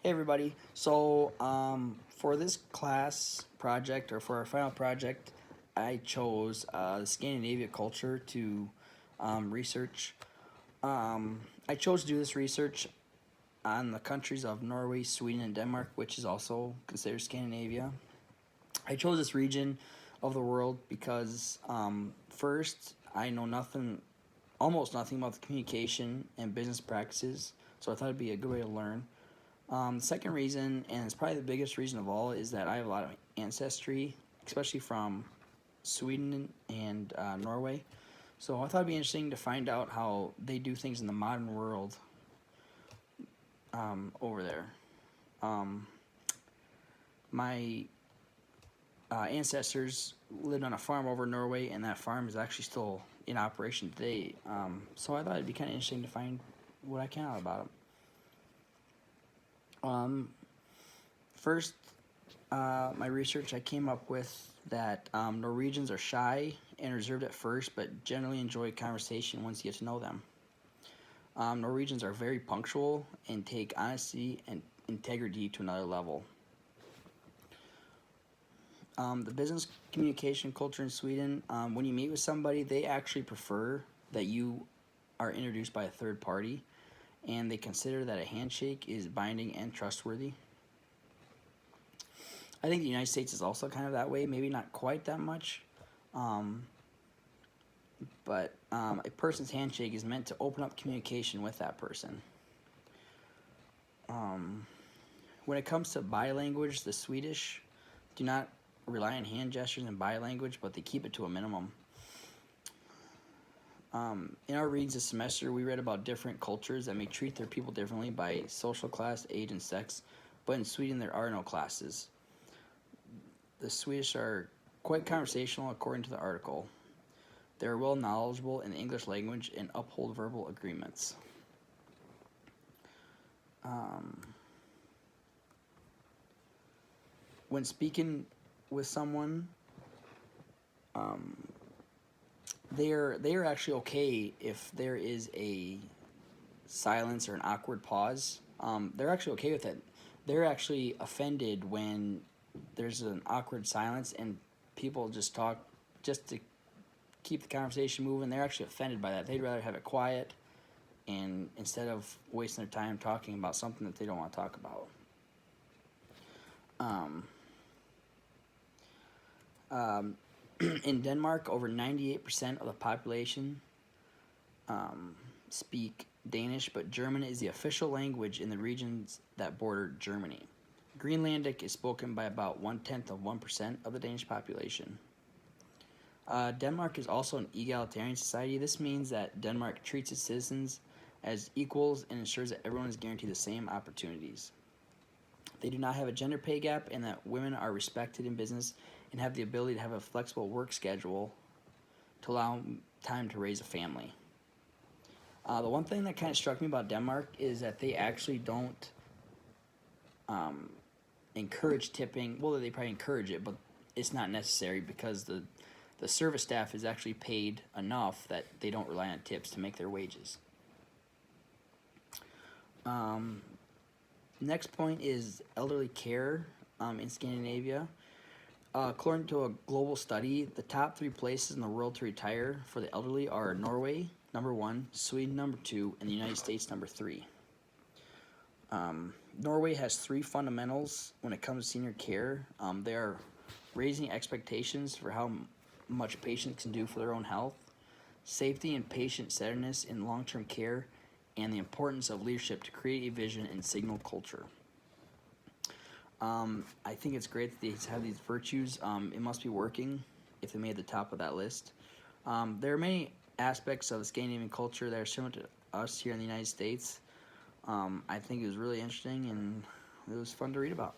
Hey everybody. For this class project or for our final project, I chose the Scandinavia culture to research. I chose to do this research on the countries of Norway, Sweden, and Denmark, which is also considered Scandinavia. I chose this region of the world because first, I know almost nothing about the communication and business practices, so I thought it'd be a good way to learn. The second reason, and it's probably the biggest reason of all, is that I have a lot of ancestry, especially from Sweden and Norway. So I thought it'd be interesting to find out how they do things in the modern world over there. Um, my ancestors lived on a farm over in Norway, and that farm is actually still in operation today. So I thought it'd be kind of interesting to find what I can out about them. First, my research, I came up with that Norwegians are shy and reserved at first, but generally enjoy conversation once you get to know them. Norwegians are very punctual and take honesty and integrity to another level. The business communication culture in Sweden, when you meet with somebody, they actually prefer that you are introduced by a third party, and they consider that a handshake is binding and trustworthy. I think the United States is also kind of that way, maybe not quite that much, um, but a person's handshake is meant to open up communication with that person. Um, when it comes to body language, the Swedish do not rely on hand gestures and body language, but they keep it to a minimum. In our readings this semester, we read about different cultures that may treat their people differently by social class, age, and sex, but in Sweden there are no classes. The Swedish are quite conversational according to the article. They are well knowledgeable in the English language and uphold verbal agreements. When speaking with someone, they are actually okay if there is a silence or an awkward pause. They're actually okay with it. They're actually offended when there's an awkward silence and people just talk just to keep the conversation moving. They're actually offended by that. They'd rather have it quiet and instead of wasting their time talking about something that they don't want to talk about. Um, um, in Denmark, over 98% of the population speak Danish, but German is the official language in the regions that border Germany. Greenlandic is spoken by about 1/10 of 1% of the Danish population. Denmark is also an egalitarian society. This means that Denmark treats its citizens as equals and ensures that everyone is guaranteed the same opportunities. They do not have a gender pay gap, and that women are respected in business and have the ability to have a flexible work schedule to allow time to raise a family. The one thing that kind of struck me about Denmark is that they actually don't um, encourage tipping. Well, they probably encourage it, but it's not necessary because the service staff is actually paid enough that they don't rely on tips to make their wages. Next point is elderly care in Scandinavia. According to a global study, the top 3 places in the world to retire for the elderly are Norway, #1, Sweden, #2, and the United States, #3. Norway has 3 fundamentals when it comes to senior care. They are raising expectations for how much patients can do for their own health, safety and patient centeredness in long term care, and the importance of leadership to create a vision and signal culture. I think it's great that they have these virtues. It must be working if they made the top of that list. There are many aspects of the Scandinavian culture that are similar to us here in the United States. I think it was really interesting and it was fun to read about.